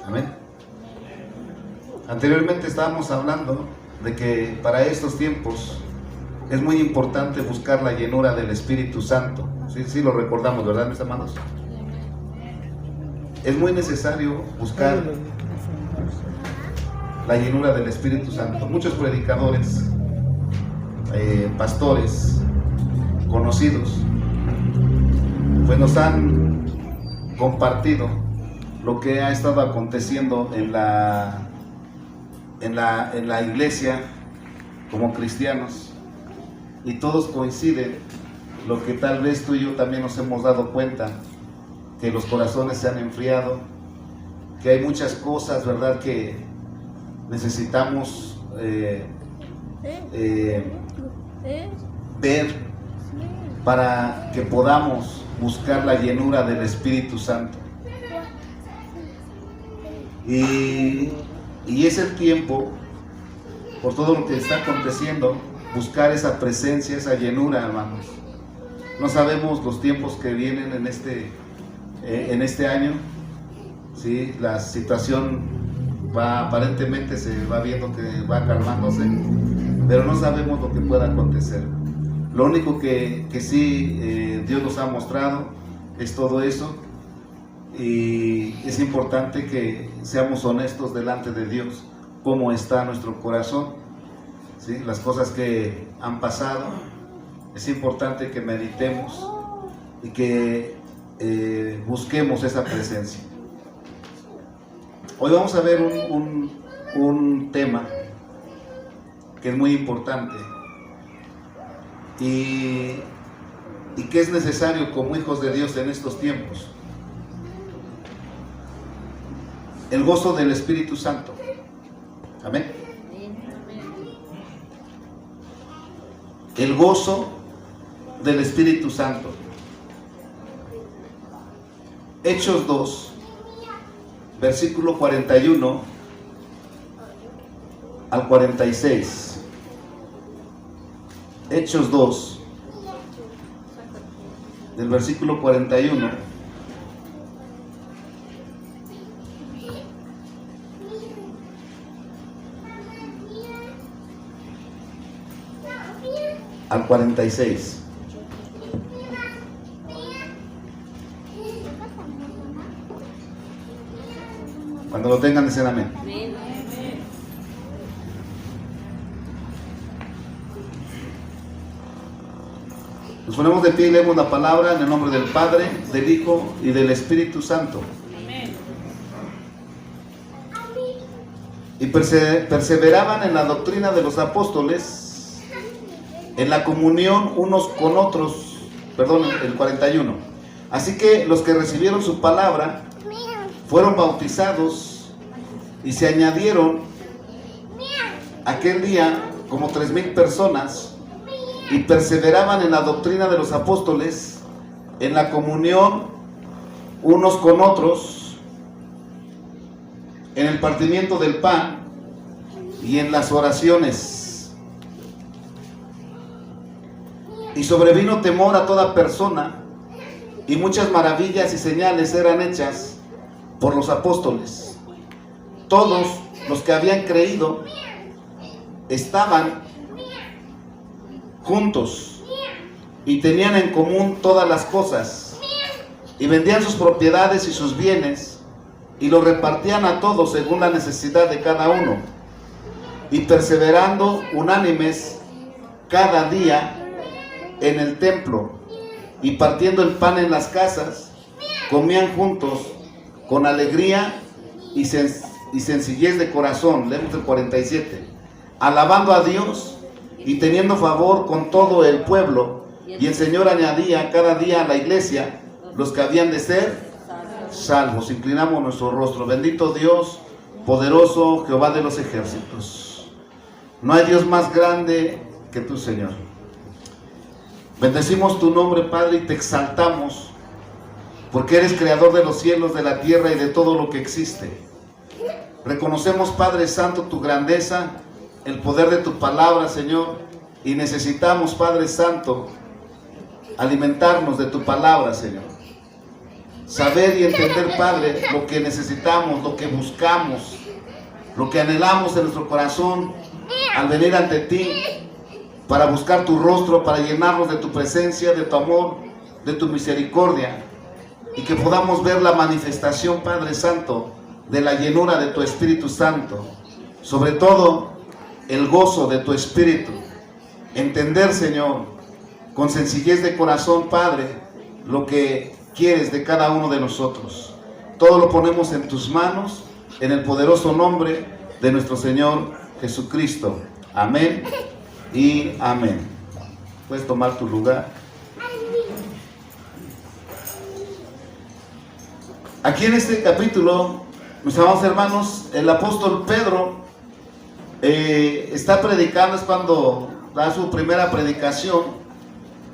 Amén. Anteriormente estábamos hablando de que para estos tiempos es muy importante buscar la llenura del Espíritu Santo. Sí lo recordamos, ¿verdad, mis hermanos? Es muy necesario buscar la llenura del Espíritu Santo. Muchos predicadores, pastores, conocidos, pues nos han compartido lo que ha estado aconteciendo en la iglesia como cristianos, y todos coinciden lo que tal vez tú y yo también nos hemos dado cuenta, que los corazones se han enfriado, que hay muchas cosas, ¿verdad?, que necesitamos ver para que podamos buscar la llenura del Espíritu Santo. Y es el tiempo, por todo lo que está aconteciendo, buscar esa presencia, esa llenura, hermanos. No sabemos los tiempos que vienen en este año, ¿sí? La situación aparentemente se va viendo que va calmándose, pero no sabemos lo que pueda acontecer. Lo único que sí Dios nos ha mostrado es todo eso, y es importante que seamos honestos delante de Dios, cómo está nuestro corazón, ¿sí? Las cosas que han pasado, es importante que meditemos y que busquemos esa presencia. Hoy vamos a ver un tema que es muy importante y que es necesario como hijos de Dios en estos tiempos: el gozo del Espíritu Santo. Amén. El gozo del Espíritu Santo. Hechos 2, versículo 41 al 46. Hechos 2, del versículo 41 al 46. Cuando lo tengan, dicen amén. Nos ponemos de pie y leemos la palabra en el nombre del Padre, del Hijo y del Espíritu Santo. Y perseveraban en la doctrina de los apóstoles, en la comunión unos con otros. Perdón, el 41. Así que los que recibieron su palabra fueron bautizados, y se añadieron aquel día como 3,000 personas, y perseveraban en la doctrina de los apóstoles, en la comunión unos con otros, en el partimiento del pan y en las oraciones. Y sobrevino temor a toda persona, y muchas maravillas y señales eran hechas por los apóstoles. Todos los que habían creído estaban juntos y tenían en común todas las cosas, y vendían sus propiedades y sus bienes y los repartían a todos según la necesidad de cada uno, y perseverando unánimes cada día en el templo y partiendo el pan en las casas, comían juntos con alegría y sencillez de corazón. Leemos el 47. Alabando a Dios y teniendo favor con todo el pueblo, y el Señor añadía cada día a la iglesia los que habían de ser salvos. Inclinamos nuestro rostro. Bendito Dios, poderoso Jehová de los ejércitos. No hay Dios más grande que tú, Señor. Bendecimos tu nombre, Padre, y te exaltamos, porque eres creador de los cielos, de la tierra y de todo lo que existe. Reconocemos, Padre Santo, tu grandeza, el poder de tu palabra, Señor, y necesitamos, Padre Santo, alimentarnos de tu palabra, Señor. saber y entender, Padre, lo que necesitamos, lo que buscamos, lo que anhelamos en nuestro corazón al venir ante ti para buscar tu rostro, para llenarnos de tu presencia, de tu amor, de tu misericordia, y que podamos ver la manifestación, Padre Santo, de la llenura de tu Espíritu Santo, sobre todo el gozo de tu Espíritu. Entender, Señor, con sencillez de corazón, Padre, lo que quieres de cada uno de nosotros. Todo lo ponemos en tus manos, en el poderoso nombre de nuestro Señor Jesucristo. Amén y amén. Puedes tomar tu lugar. Aquí en este capítulo, mis amados hermanos, el apóstol Pedro está predicando, es cuando da su primera predicación,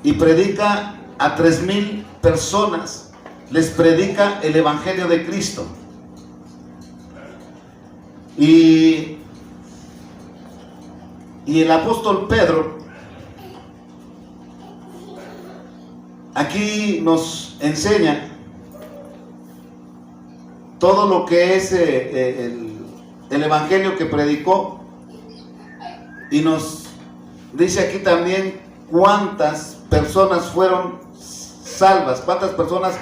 y predica a 3,000 personas, les predica el Evangelio de Cristo. Y el apóstol Pedro aquí nos enseña todo lo que es el Evangelio que predicó, y nos dice aquí también cuántas personas fueron salvas, cuántas personas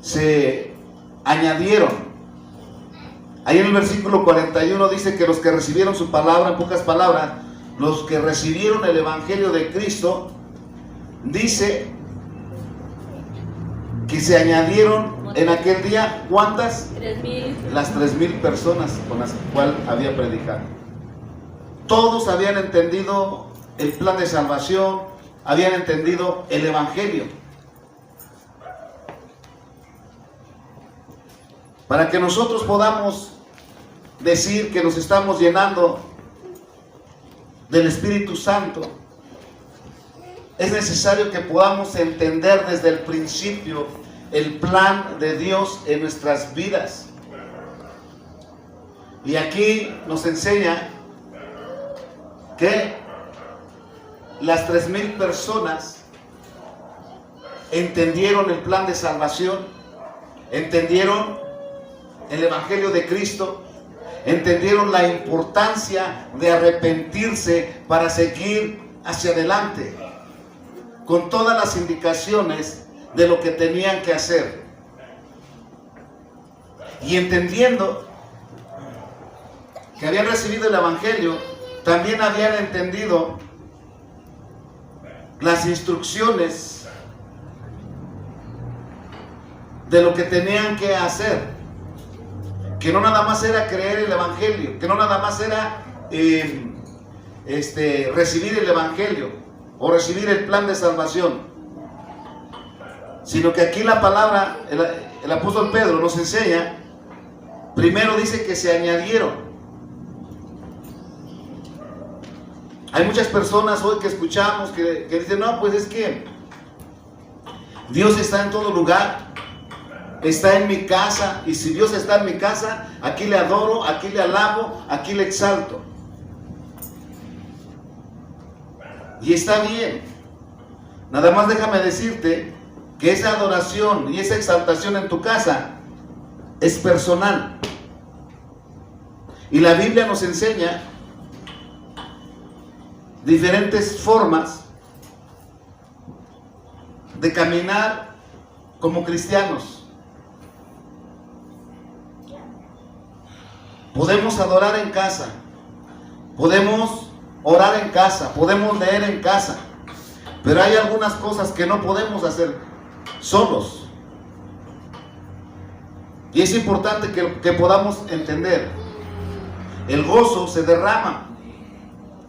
se añadieron. Ahí en el versículo 41 dice que los que recibieron su palabra, en pocas palabras, los que recibieron el Evangelio de Cristo, dice que se añadieron en aquel día, ¿cuántas? 3,000. Las 3,000 personas con las cuales había predicado. Todos habían entendido el plan de salvación, habían entendido el Evangelio. Para que nosotros podamos decir que nos estamos llenando del Espíritu Santo, es necesario que podamos entender desde el principio el plan de Dios en nuestras vidas. Y aquí nos enseña que las 3,000 personas entendieron el plan de salvación, entendieron el Evangelio de Cristo, entendieron la importancia de arrepentirse para seguir hacia adelante, con todas las indicaciones de lo que tenían que hacer. Y entendiendo que habían recibido el Evangelio, también habían entendido las instrucciones de lo que tenían que hacer. Que no nada más era creer el Evangelio, que no nada más era recibir el Evangelio o recibir el plan de salvación, sino que aquí la palabra, el apóstol Pedro nos enseña, primero dice que se añadieron. Hay muchas personas hoy que escuchamos que dicen, no, pues es que Dios está en todo lugar, está en mi casa, y si Dios está en mi casa, aquí le adoro, aquí le alabo, aquí le exalto. Y está bien. Nada más déjame decirte que esa adoración y esa exaltación en tu casa es personal. Y la Biblia nos enseña diferentes formas de caminar como cristianos. Podemos adorar en casa, podemos orar en casa, podemos leer en casa, pero hay algunas cosas que no podemos hacer solos. Y es importante que podamos entender. El gozo se derrama,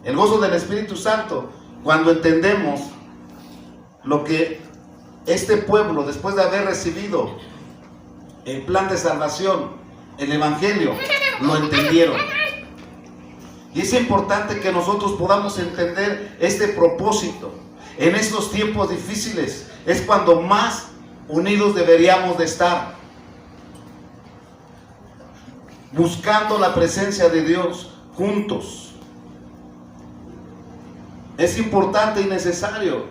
el gozo del Espíritu Santo, cuando entendemos lo que este pueblo, después de haber recibido el plan de salvación, el Evangelio, lo entendieron. Y es importante que nosotros podamos entender este propósito. En estos tiempos difíciles es cuando más unidos deberíamos de estar, buscando la presencia de Dios juntos. Es importante y necesario.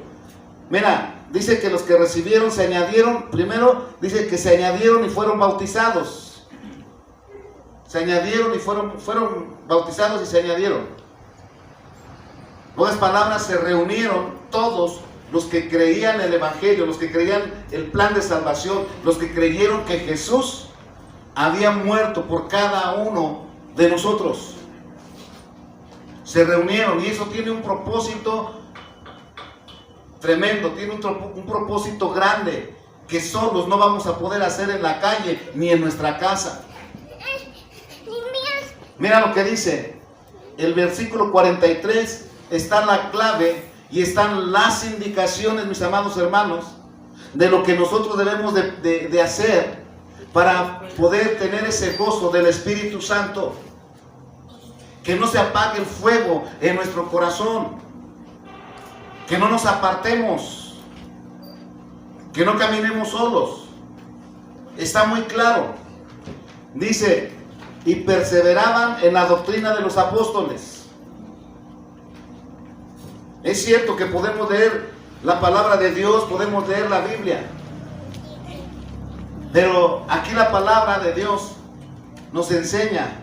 Mira, dice que los que recibieron se añadieron, primero dice que se añadieron y fueron bautizados. Se añadieron y fueron bautizados y se añadieron. En otras palabras, se reunieron todos los que creían el Evangelio, los que creían el plan de salvación, los que creyeron que Jesús había muerto por cada uno de nosotros. Se reunieron y eso tiene un propósito tremendo, tiene un propósito grande que solos no vamos a poder hacer en la calle ni en nuestra casa. Mira lo que dice el versículo 43, está la clave y están las indicaciones, mis amados hermanos, de lo que nosotros debemos de hacer para poder tener ese gozo del Espíritu Santo. Que no se apague el fuego en nuestro corazón, que no nos apartemos, que no caminemos solos. Está muy claro. Dice, y perseveraban en la doctrina de los apóstoles. Es cierto que podemos leer la palabra de Dios, podemos leer la Biblia, pero aquí la palabra de Dios nos enseña.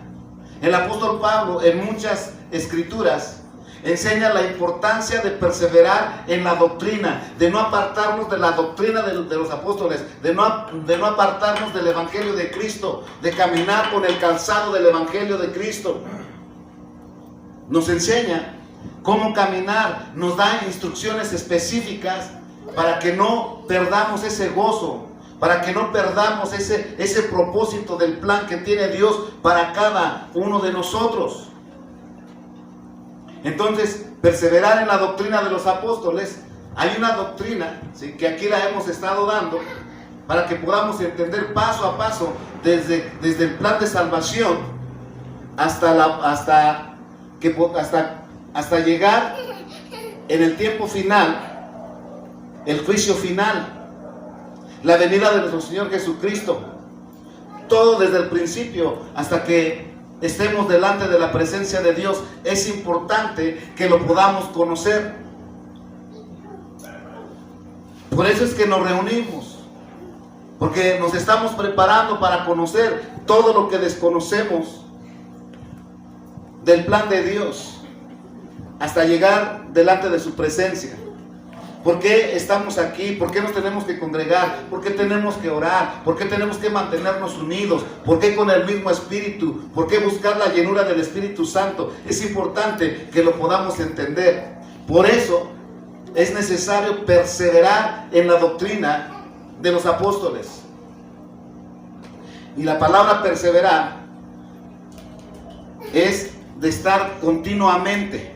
El apóstol Pablo en muchas escrituras enseña la importancia de perseverar en la doctrina, de no apartarnos de la doctrina de los apóstoles, de no apartarnos del Evangelio de Cristo, de caminar con el calzado del Evangelio de Cristo. Nos enseña cómo caminar, nos da instrucciones específicas para que no perdamos ese gozo, para que no perdamos ese propósito del plan que tiene Dios para cada uno de nosotros. Entonces, perseverar en la doctrina de los apóstoles. Hay una doctrina, ¿sí?, que aquí la hemos estado dando para que podamos entender paso a paso desde el plan de salvación hasta llegar en el tiempo final, el juicio final, la venida de nuestro Señor Jesucristo. Todo desde el principio hasta que estemos delante de la presencia de Dios. Es importante que lo podamos conocer. Por eso es que nos reunimos, porque nos estamos preparando para conocer todo lo que desconocemos del plan de Dios hasta llegar delante de su presencia. ¿Por qué estamos aquí? ¿Por qué nos tenemos que congregar? ¿Por qué tenemos que orar? ¿Por qué tenemos que mantenernos unidos? ¿Por qué con el mismo espíritu? ¿Por qué buscar la llenura del Espíritu Santo? Es importante que lo podamos entender. Por eso es necesario perseverar en la doctrina de los apóstoles. Y la palabra perseverar es de estar continuamente.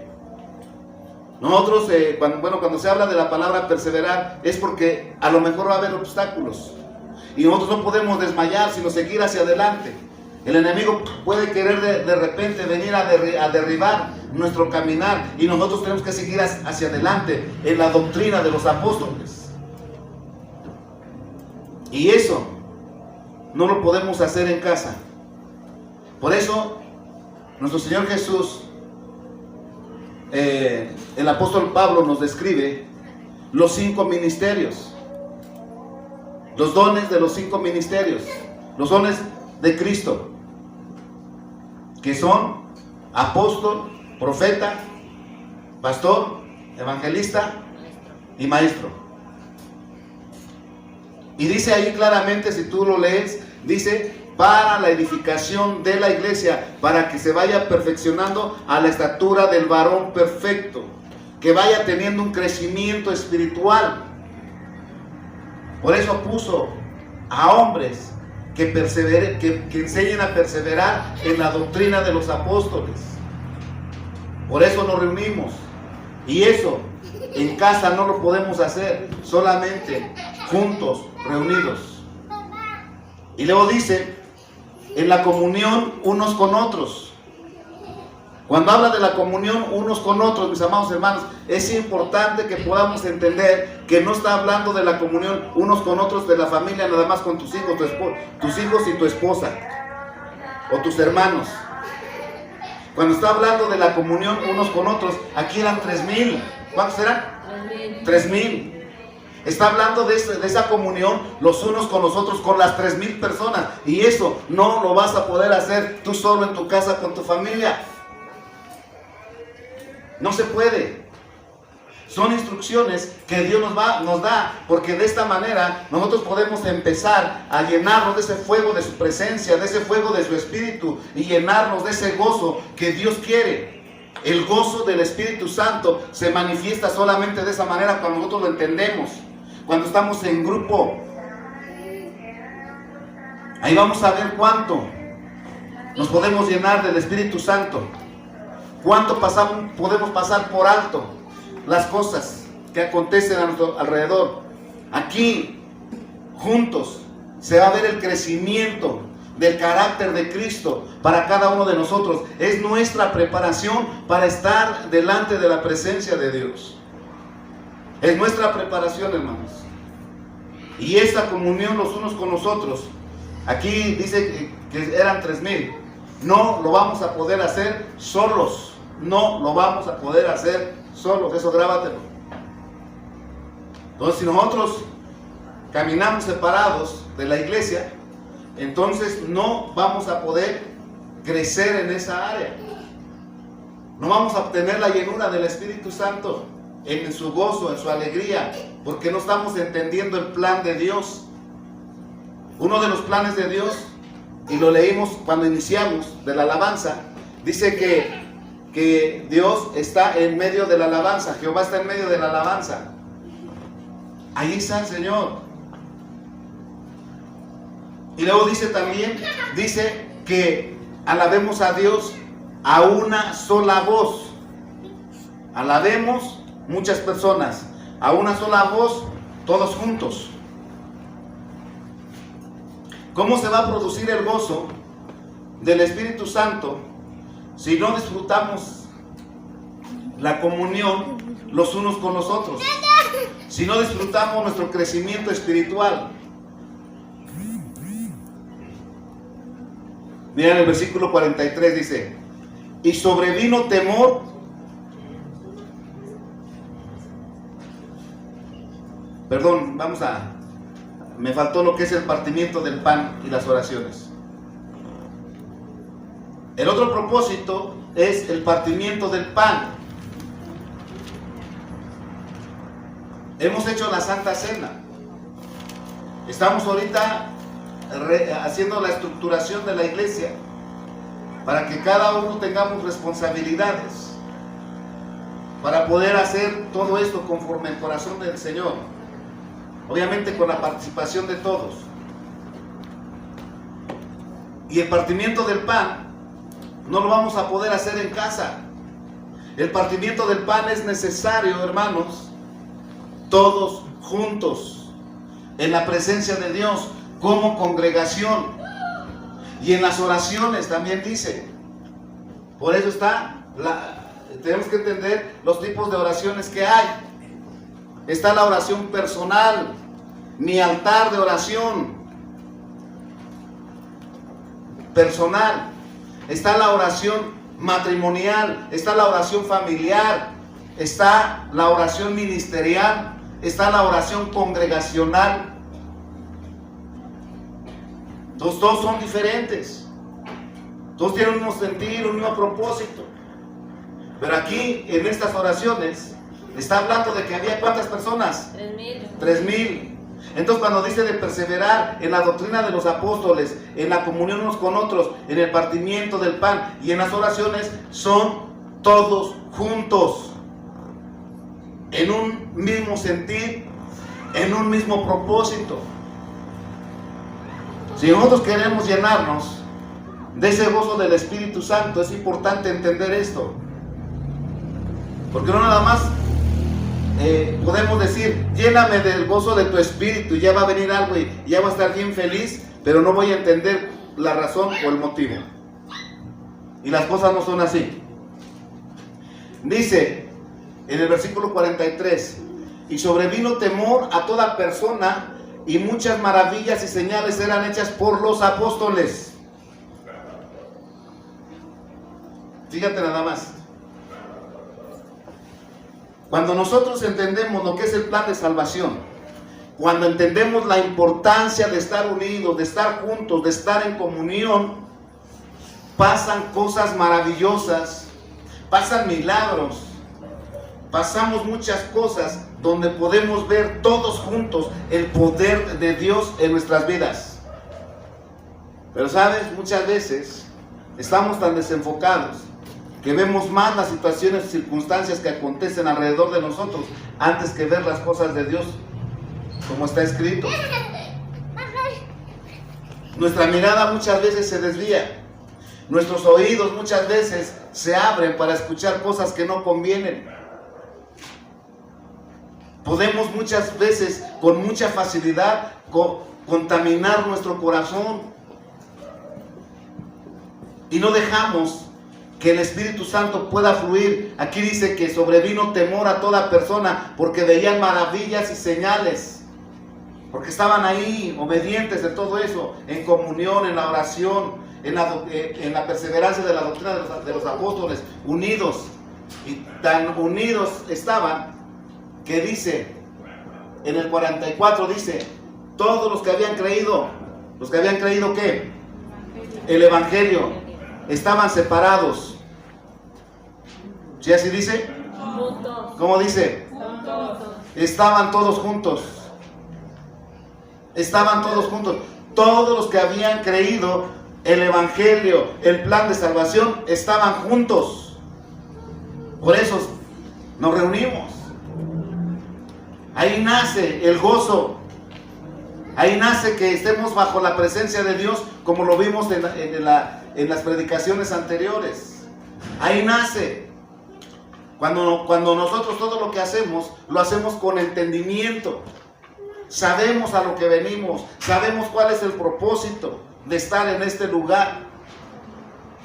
Nosotros, cuando se habla de la palabra perseverar, es porque a lo mejor va a haber obstáculos. Y nosotros no podemos desmayar, sino seguir hacia adelante. El enemigo puede querer de repente venir a derribar nuestro caminar. Y nosotros tenemos que seguir hacia adelante en la doctrina de los apóstoles. Y eso no lo podemos hacer en casa. Por eso, nuestro Señor Jesús, el apóstol Pablo nos describe los 5 ministerios, los dones de los 5 ministerios, los dones de Cristo, que son apóstol, profeta, pastor, evangelista y maestro. Y dice ahí claramente, si tú lo lees, dice: para la edificación de la iglesia, para que se vaya perfeccionando a la estatura del varón perfecto, que vaya teniendo un crecimiento espiritual. Por eso puso a hombres que enseñen a perseverar en la doctrina de los apóstoles. Por eso nos reunimos. Y eso en casa no lo podemos hacer, solamente juntos, reunidos. Y luego dice: en la comunión unos con otros. Cuando habla de la comunión unos con otros, mis amados hermanos, es importante que podamos entender que no está hablando de la comunión unos con otros de la familia, nada más con tus hijos, tus hijos y tu esposa, o tus hermanos. Cuando está hablando de la comunión unos con otros, aquí eran 3,000. ¿Cuántos eran? 3,000. Está hablando de esa comunión los unos con los otros, con las 3,000 personas. Y eso no lo vas a poder hacer tú solo en tu casa con tu familia. No se puede. Son instrucciones que Dios nos da, porque de esta manera nosotros podemos empezar a llenarnos de ese fuego de su presencia, de ese fuego de su Espíritu, y llenarnos de ese gozo que Dios quiere. El gozo del Espíritu Santo se manifiesta solamente de esa manera cuando nosotros lo entendemos, cuando estamos en grupo. Ahí vamos a ver cuánto nos podemos llenar del Espíritu Santo, cuánto podemos pasar por alto las cosas que acontecen a nuestro alrededor. Aquí, juntos, se va a ver el crecimiento del carácter de Cristo para cada uno de nosotros. Es nuestra preparación para estar delante de la presencia de Dios. Es nuestra preparación, hermanos. Y esa comunión los unos con los otros, aquí dice que eran 3,000. No lo vamos a poder hacer solos. No lo vamos a poder hacer solos. Eso grábatelo. Entonces, si nosotros caminamos separados de la iglesia, entonces no vamos a poder crecer en esa área. No vamos a obtener la llenura del Espíritu Santo en su gozo, en su alegría, porque no estamos entendiendo el plan de Dios. Uno de los planes de Dios, y lo leímos cuando iniciamos de la alabanza, dice que Dios está en medio de la alabanza. Jehová está en medio de la alabanza. Ahí está el Señor. Y luego dice también, dice que alabemos a Dios a una sola voz. Alabemos muchas personas, a una sola voz, todos juntos. ¿Cómo se va a producir el gozo del Espíritu Santo si no disfrutamos la comunión los unos con los otros? Si no disfrutamos nuestro crecimiento espiritual. Miren el versículo 43, dice: y sobrevino temor. Perdón, me faltó lo que es el partimiento del pan y las oraciones. El otro propósito es el partimiento del pan. Hemos hecho la Santa Cena. Estamos ahorita haciendo la estructuración de la iglesia para que cada uno tengamos responsabilidades para poder hacer todo esto conforme al corazón del Señor, obviamente con la participación de todos. Y el partimiento del pan no lo vamos a poder hacer en casa. El partimiento del pan es necesario, hermanos, todos juntos en la presencia de Dios como congregación, y en las oraciones también dice. Por eso tenemos que entender los tipos de oraciones que hay. Está la oración personal, mi altar de oración personal. Está la oración matrimonial, está la oración familiar, está la oración ministerial, está la oración congregacional. Entonces todos son diferentes, todos tienen un mismo sentir, un mismo propósito. Pero aquí en estas oraciones está hablando de que había ¿cuántas personas? 3,000. 3,000. Entonces cuando dice de perseverar en la doctrina de los apóstoles, en la comunión unos con otros, en el partimiento del pan y en las oraciones, son todos juntos, en un mismo sentir, en un mismo propósito. Si nosotros queremos llenarnos de ese gozo del Espíritu Santo, es importante entender esto. Porque no nada más podemos decir, lléname del gozo de tu Espíritu, y ya va a venir algo y ya va a estar bien feliz, pero no voy a entender la razón o el motivo. Y las cosas no son así. Dice en el versículo 43, y sobrevino temor a toda persona, y muchas maravillas y señales eran hechas por los apóstoles. Fíjate nada más. Cuando nosotros entendemos lo que es el plan de salvación, cuando entendemos la importancia de estar unidos, de estar juntos, de estar en comunión, pasan cosas maravillosas, pasan milagros, pasamos muchas cosas donde podemos ver todos juntos el poder de Dios en nuestras vidas. Pero sabes, muchas veces estamos tan desenfocados que vemos más las situaciones y circunstancias que acontecen alrededor de nosotros antes que ver las cosas de Dios, como está escrito. Nuestra mirada muchas veces se desvía. Nuestros oídos muchas veces se abren para escuchar cosas que no convienen. Podemos muchas veces con mucha facilidad contaminar nuestro corazón y no dejamos que el Espíritu Santo pueda fluir. Aquí dice que sobrevino temor a toda persona porque veían maravillas y señales, porque estaban ahí obedientes de todo eso, en comunión, en la oración, en la perseverancia de la doctrina de los apóstoles, unidos. Y tan unidos estaban que dice, en el 44 dice, todos los que habían creído ¿qué? El Evangelio, estaban separados. ¿Sí así dice? Juntos. ¿Cómo dice? Juntos. Estaban todos juntos. Estaban todos juntos. Todos los que habían creído el Evangelio, el plan de salvación, estaban juntos. Por eso nos reunimos. Ahí nace el gozo. Ahí nace que estemos bajo la presencia de Dios, como lo vimos en las predicaciones anteriores. Ahí nace. Cuando nosotros todo lo que hacemos, lo hacemos con entendimiento. Sabemos a lo que venimos. Sabemos cuál es el propósito de estar en este lugar.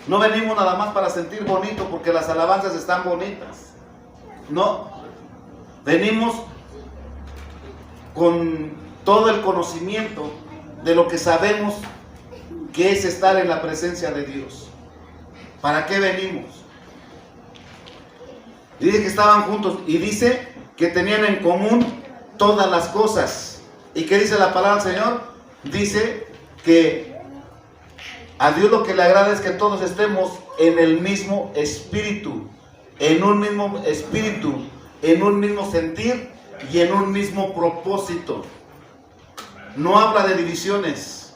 No venimos nada más para sentir bonito porque las alabanzas están bonitas. No. Venimos con todo el conocimiento de lo que sabemos que es estar en la presencia de Dios. ¿Para qué venimos? Dice que estaban juntos y dice que tenían en común todas las cosas. ¿Y qué dice la palabra del Señor? Dice que a Dios lo que le agrada es que todos estemos en el mismo espíritu, en un mismo espíritu, en un mismo sentir y en un mismo propósito. No habla de divisiones,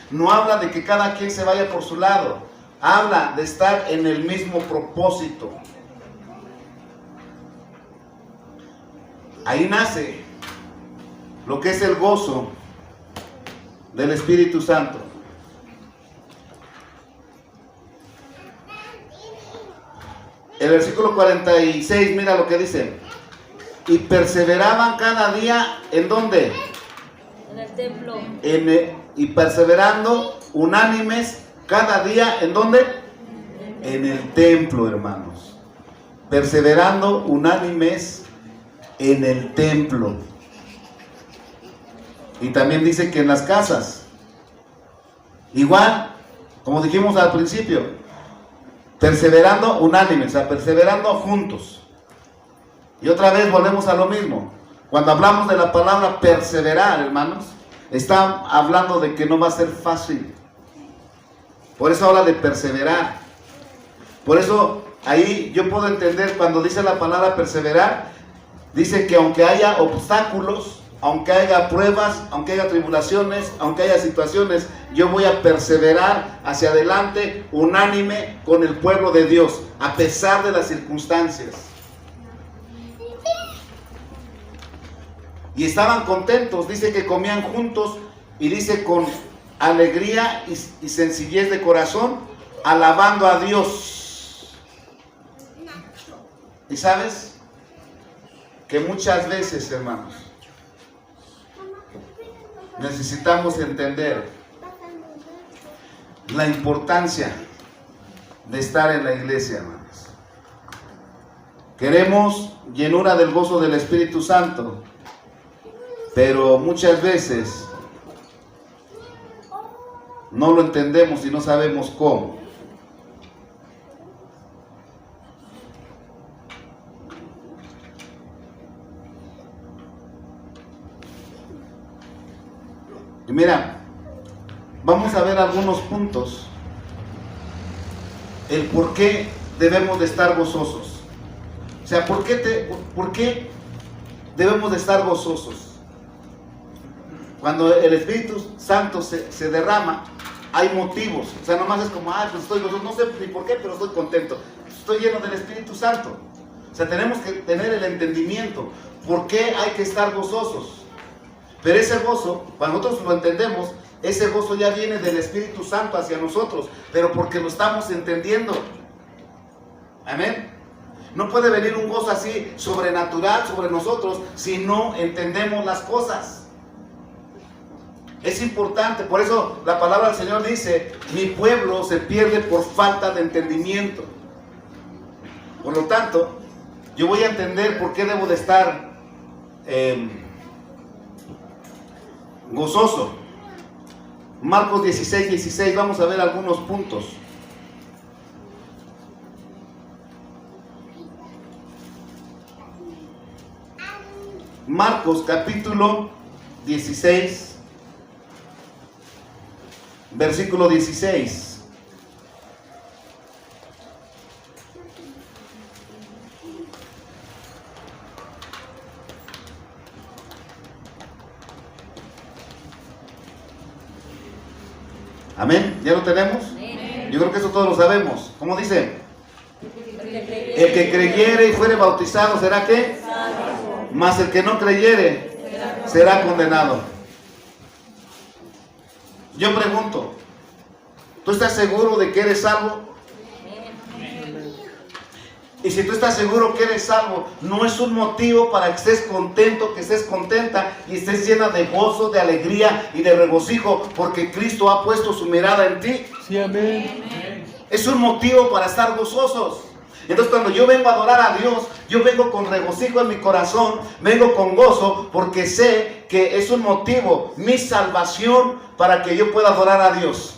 no habla de que cada quien se vaya por su lado, habla de estar en el mismo propósito. Ahí nace lo que es el gozo del Espíritu Santo. El versículo 46, mira lo que dice. Y perseveraban cada día, ¿en dónde? En el templo. Y perseverando unánimes cada día, ¿en dónde? En el templo, hermanos. Perseverando unánimes en el templo. Y también dice que en las casas. Igual, como dijimos al principio, perseverando unánimes, o sea, perseverando juntos. Y otra vez volvemos a lo mismo. Cuando hablamos de la palabra perseverar, hermanos, está hablando de que no va a ser fácil. Por eso habla de perseverar. Por eso ahí yo puedo entender cuando dice la palabra perseverar, dice que aunque haya obstáculos, aunque haya pruebas, aunque haya tribulaciones, aunque haya situaciones, yo voy a perseverar hacia adelante, unánime con el pueblo de Dios, a pesar de las circunstancias. Y estaban contentos, dice que comían juntos y dice con alegría y sencillez de corazón, alabando a Dios. ¿Y sabes? Que muchas veces, hermanos, necesitamos entender la importancia de estar en la iglesia, hermanos. Queremos llenura del gozo del Espíritu Santo, pero muchas veces no lo entendemos y no sabemos cómo. Mira, vamos a ver algunos puntos. El por qué debemos de estar gozosos. O sea, ¿por qué debemos de estar gozosos? Cuando el Espíritu Santo se derrama, hay motivos. O sea, nomás es como, pues estoy gozoso, no sé ni por qué, pero estoy contento. Estoy lleno del Espíritu Santo. O sea, tenemos que tener el entendimiento. ¿Por qué hay que estar gozosos? Pero ese gozo, cuando nosotros lo entendemos, ese gozo ya viene del Espíritu Santo hacia nosotros, pero porque lo estamos entendiendo. Amén. No puede venir un gozo así sobrenatural sobre nosotros si no entendemos las cosas. Es importante, por eso la palabra del Señor dice, mi pueblo se pierde por falta de entendimiento. Por lo tanto, yo voy a entender por qué debo de estar gozoso. Marcos 16:16, vamos a ver algunos puntos. Marcos capítulo 16, versículo 16. Amén, ¿ya lo tenemos? Amén. Yo creo que eso todos lo sabemos. ¿Cómo dice? El que creyere y fuere bautizado, ¿será qué? Salvo. Mas el que no creyere será condenado. Yo pregunto, ¿tú estás seguro de que eres salvo? Y si tú estás seguro que eres salvo, no es un motivo para que estés contento, que estés contenta y estés llena de gozo, de alegría y de regocijo, porque Cristo ha puesto su mirada en ti. Sí, amén. Es un motivo para estar gozosos. Entonces, cuando yo vengo a adorar a Dios, yo vengo con regocijo en mi corazón, vengo con gozo, porque sé que es un motivo, mi salvación, para que yo pueda adorar a Dios.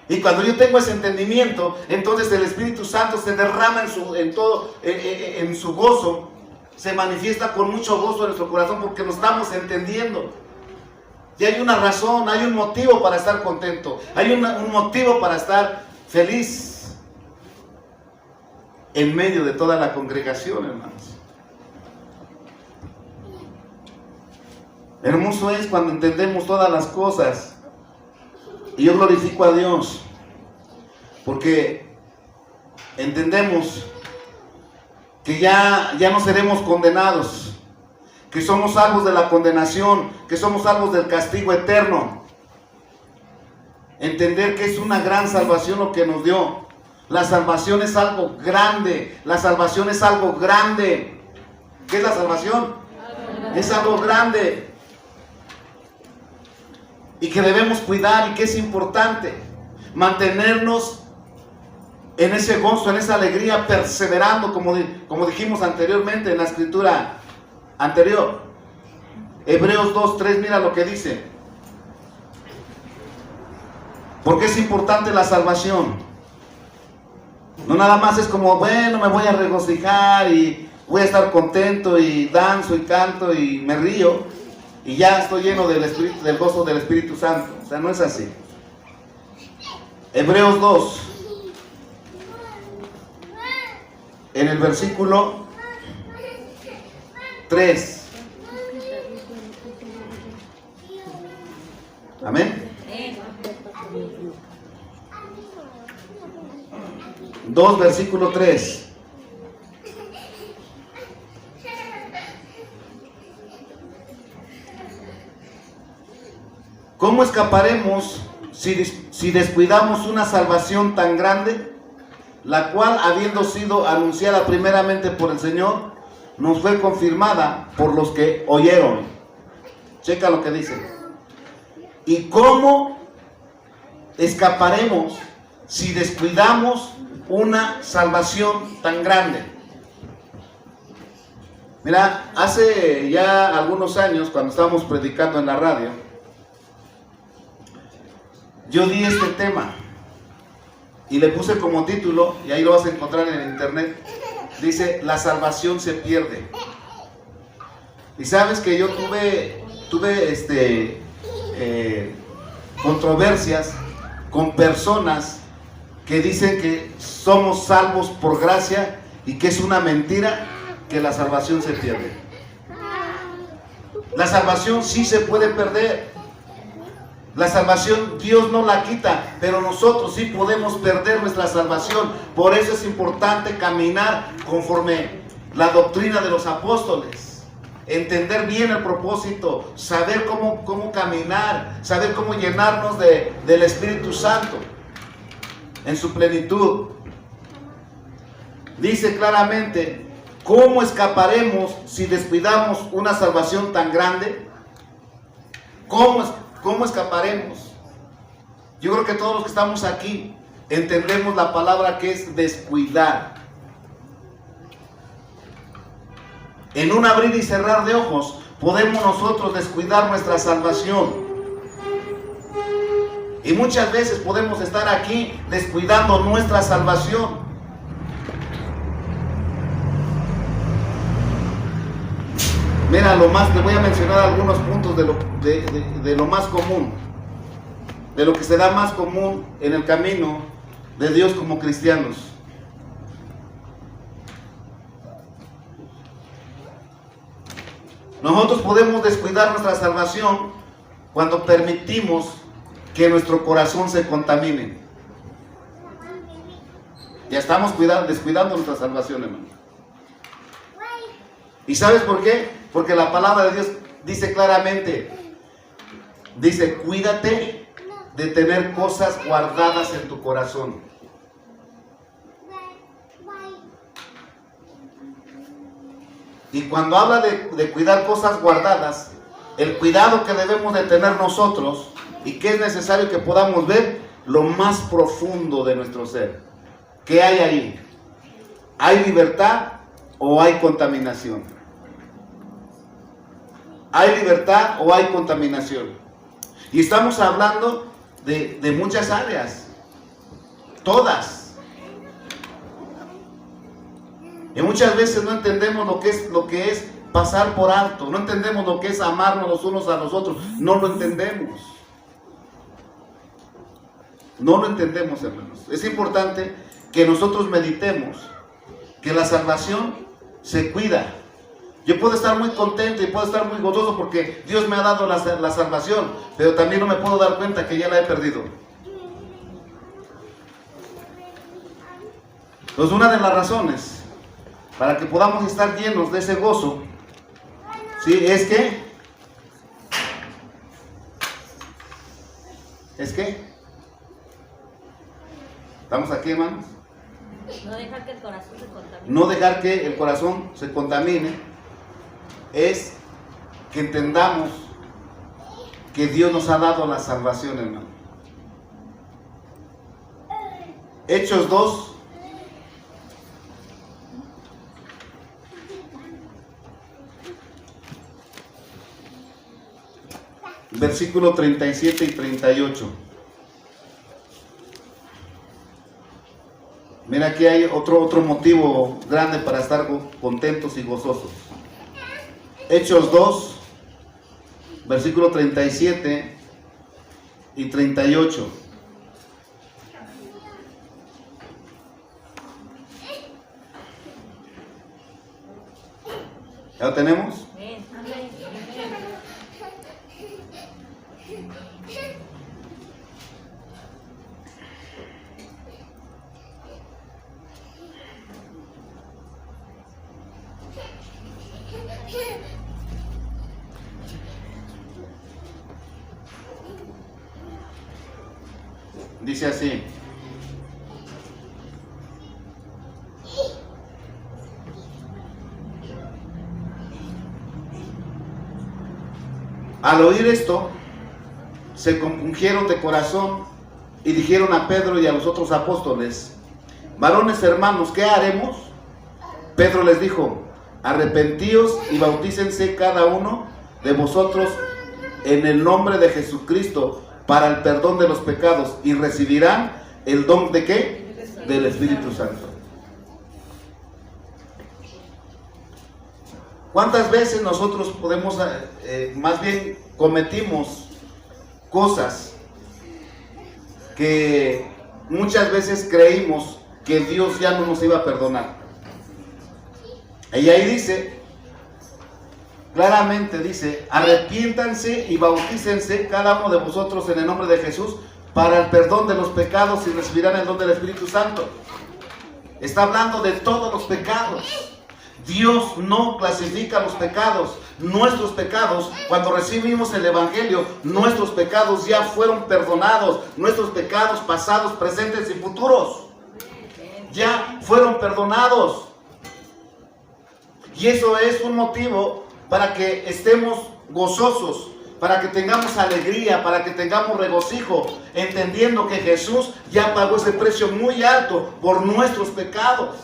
Y cuando yo tengo ese entendimiento, entonces el Espíritu Santo se derrama en su gozo, se manifiesta con mucho gozo en nuestro corazón porque lo estamos entendiendo. Y hay una razón, hay un motivo para estar contento, hay un motivo para estar feliz en medio de toda la congregación, hermanos. Hermoso es cuando entendemos todas las cosas. Y yo glorifico a Dios porque entendemos que ya no seremos condenados, que somos salvos de la condenación, que somos salvos del castigo eterno. Entender que es una gran salvación lo que nos dio. La salvación es algo grande, la salvación es algo grande. ¿Qué es la salvación? Es algo grande. Y que debemos cuidar y que es importante mantenernos en ese gozo, en esa alegría, perseverando, como dijimos anteriormente en la escritura anterior. Hebreos 2:3, mira lo que dice. Porque es importante la salvación. No nada más es como, bueno, me voy a regocijar y voy a estar contento y danzo y canto y me río. Y ya estoy lleno del gozo del Espíritu Santo. O sea, no es así. Hebreos 2. En el versículo 3. Amén. 2, versículo 3. ¿Cómo escaparemos si descuidamos una salvación tan grande, la cual, habiendo sido anunciada primeramente por el Señor, nos fue confirmada por los que oyeron? Checa lo que dice. ¿Y cómo escaparemos si descuidamos una salvación tan grande? Mira, hace ya algunos años, cuando estábamos predicando en la radio, yo di este tema y le puse como título, y ahí lo vas a encontrar en internet, dice, la salvación se pierde. Y sabes que yo tuve controversias con personas que dicen que somos salvos por gracia y que es una mentira que la salvación se pierde. La salvación sí se puede perder. La salvación Dios no la quita, pero nosotros sí podemos perder nuestra salvación. Por eso es importante caminar conforme la doctrina de los apóstoles. Entender bien el propósito, saber cómo caminar, saber cómo llenarnos del Espíritu Santo en su plenitud. Dice claramente, ¿cómo escaparemos si descuidamos una salvación tan grande? ¿Cómo escaparemos? Yo creo que todos los que estamos aquí entendemos la palabra que es descuidar. En un abrir y cerrar de ojos podemos nosotros descuidar nuestra salvación. Y muchas veces podemos estar aquí descuidando nuestra salvación. Mira, te voy a mencionar algunos puntos de lo más común, de lo que se da más común en el camino de Dios como cristianos. Nosotros podemos descuidar nuestra salvación cuando permitimos que nuestro corazón se contamine. Ya estamos descuidando nuestra salvación, hermano. ¿Y sabes por qué? Porque la palabra de Dios dice claramente, dice, cuídate de tener cosas guardadas en tu corazón. Y cuando habla de cuidar cosas guardadas, el cuidado que debemos de tener nosotros y que es necesario que podamos ver lo más profundo de nuestro ser. ¿Qué hay ahí? ¿Hay libertad o hay contaminación? ¿Hay libertad o hay contaminación? Y estamos hablando de muchas áreas, todas. Y muchas veces no entendemos lo que es pasar por alto, no entendemos lo que es amarnos los unos a los otros, no lo entendemos. No lo entendemos, hermanos. Es importante que nosotros meditemos que la salvación se cuida. Yo puedo estar muy contento y puedo estar muy gozoso porque Dios me ha dado la salvación, pero también no me puedo dar cuenta que ya la he perdido. Entonces, una de las razones para que podamos estar llenos de ese gozo, ¿sí? Es que ¿estamos aquí, hermanos? No dejar que el corazón se contamine. No dejar que el corazón se contamine es que entendamos que Dios nos ha dado la salvación, hermano. Hechos 2. Versículo 37 y 38. Mira, aquí hay otro motivo grande para estar contentos y gozosos. Hechos 2, versículo 37 y 38. ¿Ya lo tenemos? Dice así: al oír esto, se compungieron de corazón y dijeron a Pedro y a los otros apóstoles: varones hermanos, ¿qué haremos? Pedro les dijo: arrepentíos y bautícense cada uno de vosotros en el nombre de Jesucristo para el perdón de los pecados y recibirán el don ¿de qué? Del Espíritu Santo. ¿Cuántas veces nosotros podemos, más bien cometimos cosas que muchas veces creímos que Dios ya no nos iba a perdonar. Y ahí dice, claramente dice, arrepiéntanse y bautícense cada uno de vosotros en el nombre de Jesús para el perdón de los pecados y recibirán el don del Espíritu Santo. Está hablando de todos los pecados. Dios no clasifica los pecados. Nuestros pecados, cuando recibimos el Evangelio, nuestros pecados ya fueron perdonados. Nuestros pecados pasados, presentes y futuros ya fueron perdonados. Y eso es un motivo para que estemos gozosos, para que tengamos alegría, para que tengamos regocijo, entendiendo que Jesús ya pagó ese precio muy alto por nuestros pecados.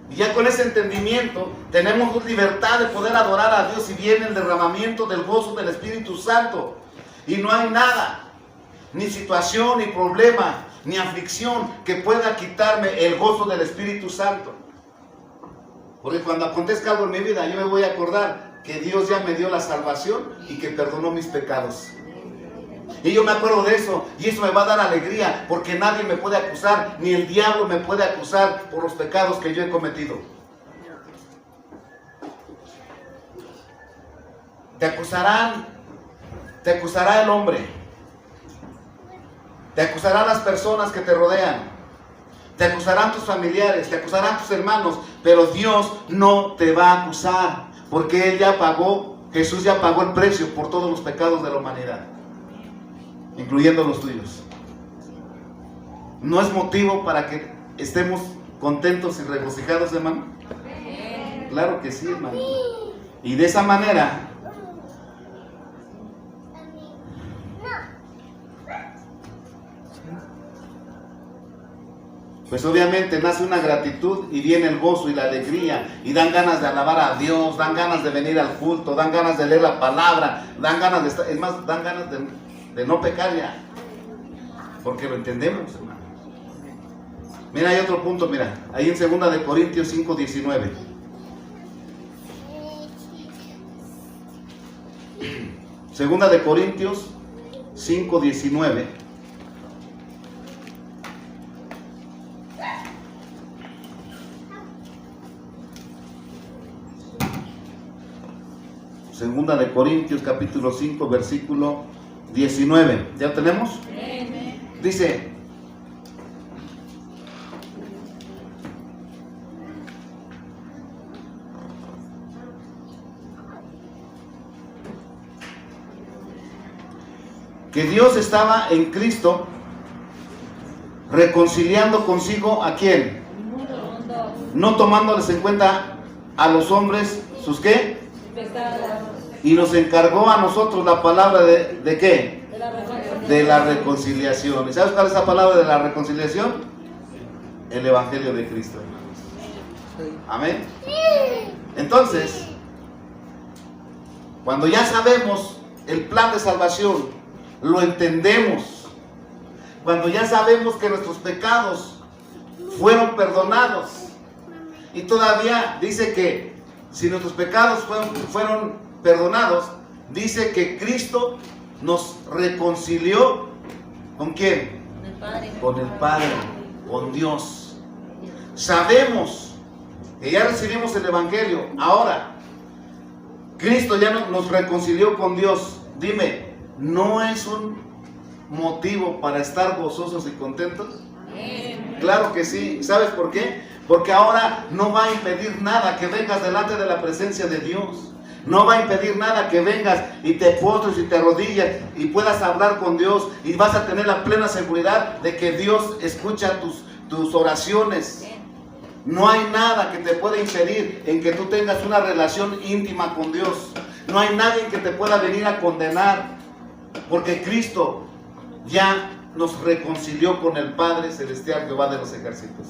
Y ya con ese entendimiento tenemos libertad de poder adorar a Dios y viene el derramamiento del gozo del Espíritu Santo. Y no hay nada, ni situación, ni problema, ni aflicción que pueda quitarme el gozo del Espíritu Santo. Porque cuando acontezca algo en mi vida, yo me voy a acordar que Dios ya me dio la salvación y que perdonó mis pecados. Y yo me acuerdo de eso, y eso me va a dar alegría, porque nadie me puede acusar, ni el diablo me puede acusar por los pecados que yo he cometido. Te acusará el hombre, te acusarán las personas que te rodean, te acusarán tus familiares, te acusarán tus hermanos, pero Dios no te va a acusar, porque Él ya pagó, Jesús ya pagó el precio por todos los pecados de la humanidad, incluyendo los tuyos. ¿No es motivo para que estemos contentos y regocijados, hermano? Claro que sí, hermano. Y de esa manera, pues obviamente nace una gratitud y viene el gozo y la alegría y dan ganas de alabar a Dios, dan ganas de venir al culto, dan ganas de leer la palabra, dan ganas de estar, es más, dan ganas de no pecar ya, porque lo entendemos, hermano. Mira, hay otro punto, mira, ahí en 2 de Corintios 5:19. Segunda de Corintios 5:19. Segunda de Corintios capítulo 5 versículo 19. ¿Ya lo tenemos? Dice: que Dios estaba en Cristo reconciliando consigo ¿a quién? No tomándoles en cuenta a los hombres sus ¿qué? Y nos encargó a nosotros la palabra ¿de qué? De la reconciliación. ¿Y sabes cuál es la palabra de la reconciliación? El Evangelio de Cristo. Amén. Entonces, cuando ya sabemos el plan de salvación, lo entendemos, cuando ya sabemos que nuestros pecados fueron perdonados, y todavía dice que si nuestros pecados fueron perdonados, dice que Cristo nos reconcilió ¿con quién? Con el Padre, con Dios. Sabemos que ya recibimos el Evangelio. Ahora, Cristo ya nos reconcilió con Dios. Dime, ¿no es un motivo para estar gozosos y contentos? Claro que sí. ¿Sabes por qué? Porque ahora no va a impedir nada que vengas delante de la presencia de Dios. No va a impedir nada que vengas y te postres y te arrodillas y puedas hablar con Dios, y vas a tener la plena seguridad de que Dios escucha tus oraciones. No hay nada que te pueda impedir en que tú tengas una relación íntima con Dios. No hay nadie que te pueda venir a condenar, porque Cristo ya nos reconcilió con el Padre Celestial, Jehová de los ejércitos.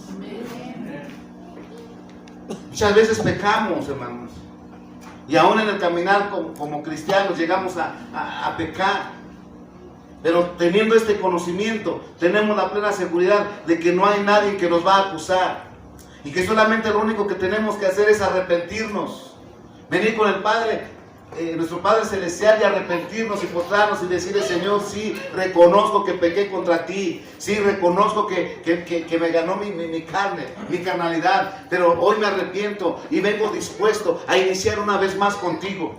Muchas veces pecamos, hermanos, y aún en el caminar como cristianos llegamos a pecar, pero teniendo este conocimiento tenemos la plena seguridad de que no hay nadie que nos va a acusar, y que solamente lo único que tenemos que hacer es arrepentirnos, venir con el Padre nuestro Padre Celestial y arrepentirnos y postrarnos y decirle: Señor, sí, reconozco que pequé contra ti, sí, reconozco que me ganó mi carne, mi carnalidad, pero hoy me arrepiento y vengo dispuesto a iniciar una vez más contigo.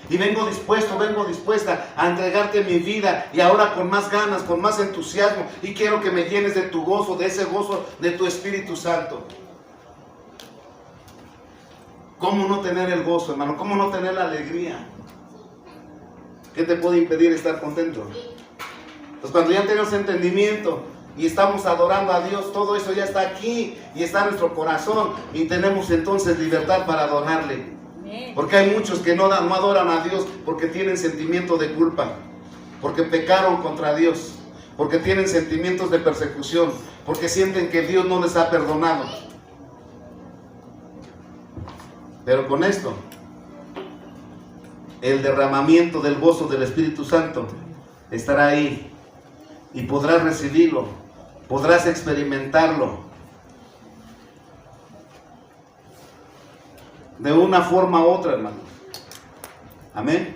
Y vengo dispuesta a entregarte mi vida, y ahora con más ganas, con más entusiasmo, y quiero que me llenes de tu gozo, de ese gozo de tu Espíritu Santo. ¿Cómo no tener el gozo, hermano? ¿Cómo no tener la alegría? ¿Qué te puede impedir estar contento? Pues cuando ya tenemos entendimiento y estamos adorando a Dios, todo eso ya está aquí y está en nuestro corazón, y tenemos entonces libertad para adorarle. Porque hay muchos que no adoran a Dios porque tienen sentimiento de culpa, porque pecaron contra Dios, porque tienen sentimientos de persecución, porque sienten que Dios no les ha perdonado. Pero con esto, el derramamiento del gozo del Espíritu Santo estará ahí, y podrás recibirlo, podrás experimentarlo de una forma u otra, hermano. Amén.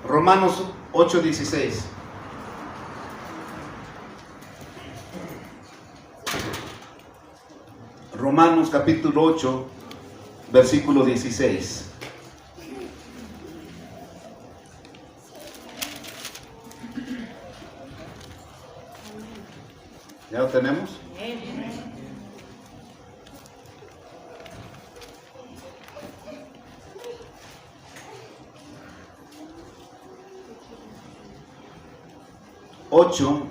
Romanos 8:16. Romanos capítulo 8, versículo 16. ¿Ya lo tenemos?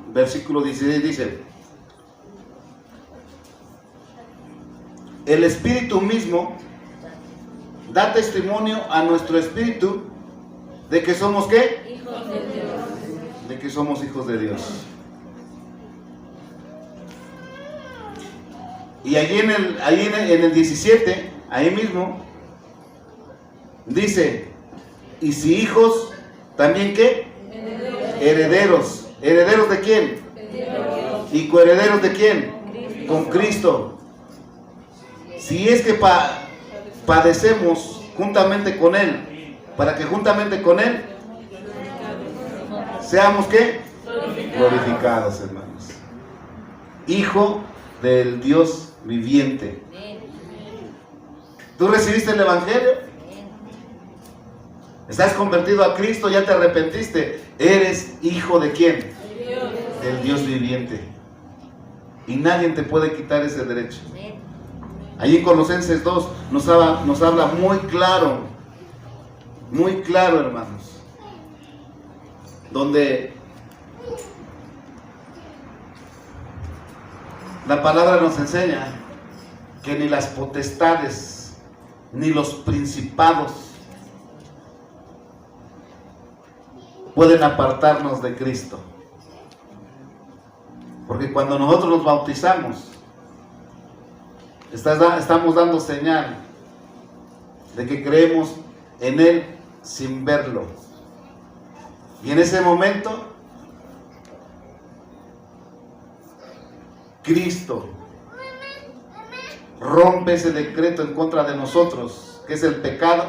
Versículo 16 dice: el Espíritu mismo da testimonio a nuestro espíritu de que somos ¿qué? Hijos de Dios. De que somos hijos de Dios. Y allí en el 17, ahí mismo, dice: y si hijos, ¿también qué? Herederos. ¿Herederos de quién? ¿Y coherederos de quién? Con Cristo. Si es que padecemos juntamente con Él, para que juntamente con Él seamos ¿qué? Glorificados, hermanos. Hijo del Dios viviente. ¿Tú recibiste el Evangelio? ¿Estás convertido a Cristo? ¿Ya te arrepentiste? ¿Eres hijo de quién? Del Dios viviente. Y nadie te puede quitar ese derecho. Allí en Colosenses 2 nos habla muy claro, hermanos, donde la palabra nos enseña que ni las potestades, ni los principados pueden apartarnos de Cristo. Porque cuando nosotros nos bautizamos, estamos dando señal de que creemos en Él sin verlo. Y en ese momento, Cristo rompe ese decreto en contra de nosotros, que es el pecado,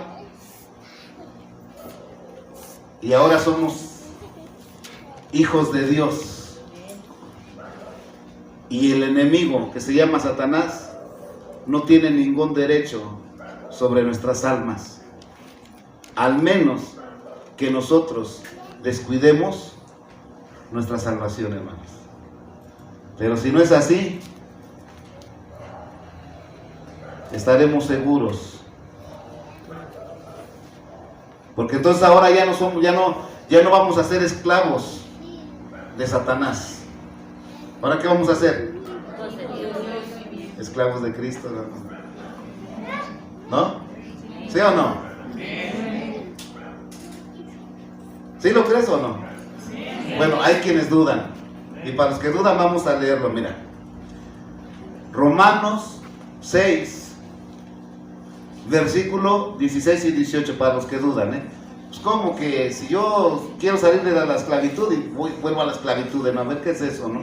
y ahora somos hijos de Dios. Y el enemigo, que se llama Satanás, no tiene ningún derecho sobre nuestras almas, al menos que nosotros descuidemos nuestra salvación, hermanos. Pero si no es así, estaremos seguros, porque entonces ahora ya no vamos a ser esclavos de Satanás. ¿Ahora qué vamos a hacer? Esclavos de Cristo, ¿no? ¿Sí o no? ¿Sí lo crees o no? Bueno, hay quienes dudan, y para los que dudan vamos a leerlo. Mira, Romanos 6, versículo 16 y 18, para los que dudan, Pues como que si yo quiero salir de la esclavitud y vuelvo a la esclavitud, ¿no? A ver qué es eso, ¿no?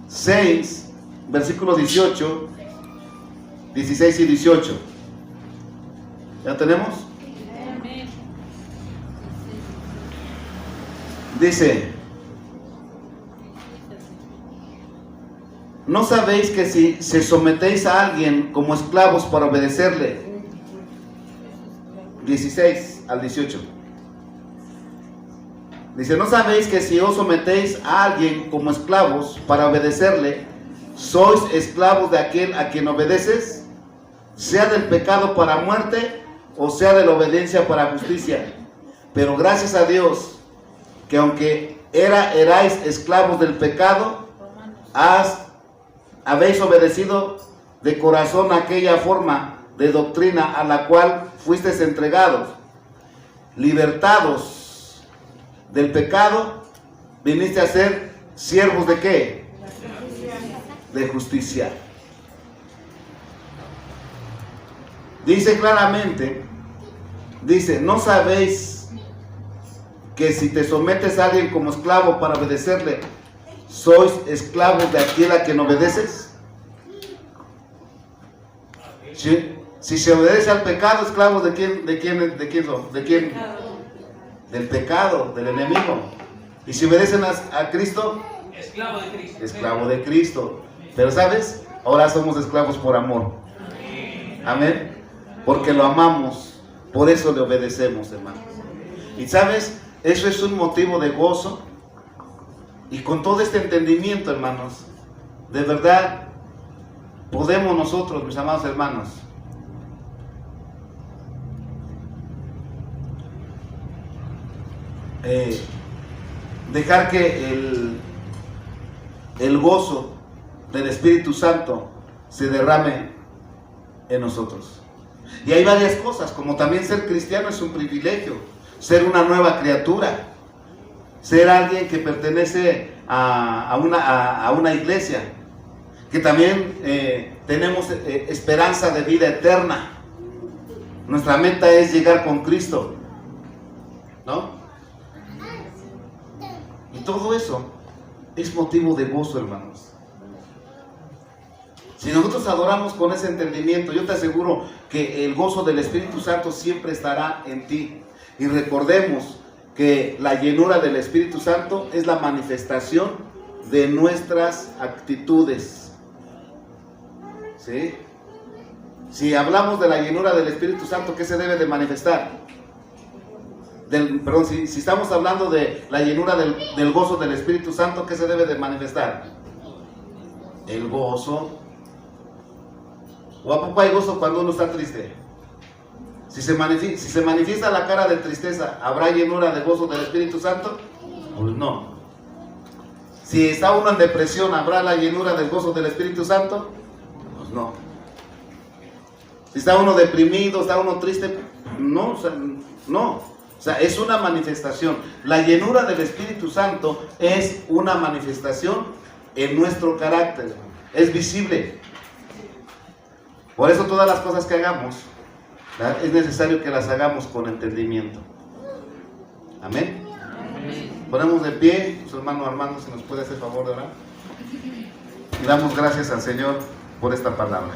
6, versículo 18, 16 y 18. ¿Ya tenemos? Dice: ¿no sabéis que si se sometéis a alguien como esclavos para obedecerle? 16 al 18. Dice: ¿no sabéis que si os sometéis a alguien como esclavos para obedecerle, sois esclavos de aquel a quien obedeces, sea del pecado para muerte o sea de la obediencia para justicia? Pero gracias a Dios, que aunque erais esclavos del pecado, habéis obedecido de corazón aquella forma de doctrina a la cual fuisteis entregados. Libertados del pecado, viniste a ser siervos de ¿qué? De justicia. Dice claramente, dice: ¿no sabéis que si te sometes a alguien como esclavo para obedecerle, sois esclavos de aquel a quien obedeces? ¿Sí? Si se obedece al pecado, esclavos de quién son? ¿De quién? Del pecado, del enemigo. Y si obedecen a Cristo, esclavo de Cristo. Esclavo de Cristo. Pero ¿sabes? Ahora somos esclavos por amor. Amén. Porque lo amamos, por eso le obedecemos, hermanos. Y ¿sabes? Eso es un motivo de gozo. Y con todo este entendimiento, hermanos, de verdad podemos nosotros, mis amados hermanos, dejar que el gozo del Espíritu Santo se derrame en nosotros. Y hay varias cosas, como también ser cristiano es un privilegio, ser una nueva criatura, ser alguien que pertenece a una iglesia, que también tenemos esperanza de vida eterna. Nuestra meta es llegar con Cristo, ¿no? Y todo eso es motivo de gozo, hermanos. Si nosotros adoramos con ese entendimiento, yo te aseguro que el gozo del Espíritu Santo siempre estará en ti. Y recordemos que la llenura del Espíritu Santo es la manifestación de nuestras actitudes. ¿Sí? Si hablamos de la llenura del Espíritu Santo, ¿qué se debe de manifestar? Si estamos hablando de la llenura del gozo del Espíritu Santo, ¿qué se debe de manifestar? El gozo. ¿O a poco hay gozo cuando uno está triste? Si se manifiesta la cara de tristeza, ¿habrá llenura de gozo del Espíritu Santo? Pues no. Si está uno en depresión, ¿habrá la llenura del gozo del Espíritu Santo? Pues no. Si está uno deprimido, está uno triste, no, no. O sea, es una manifestación. La llenura del Espíritu Santo es una manifestación en nuestro carácter. Es visible. Por eso todas las cosas que hagamos, ¿verdad?, es necesario que las hagamos con entendimiento. Amén. Ponemos de pie, su hermano Armando, si nos puede hacer favor de orar. Y damos gracias al Señor por esta palabra.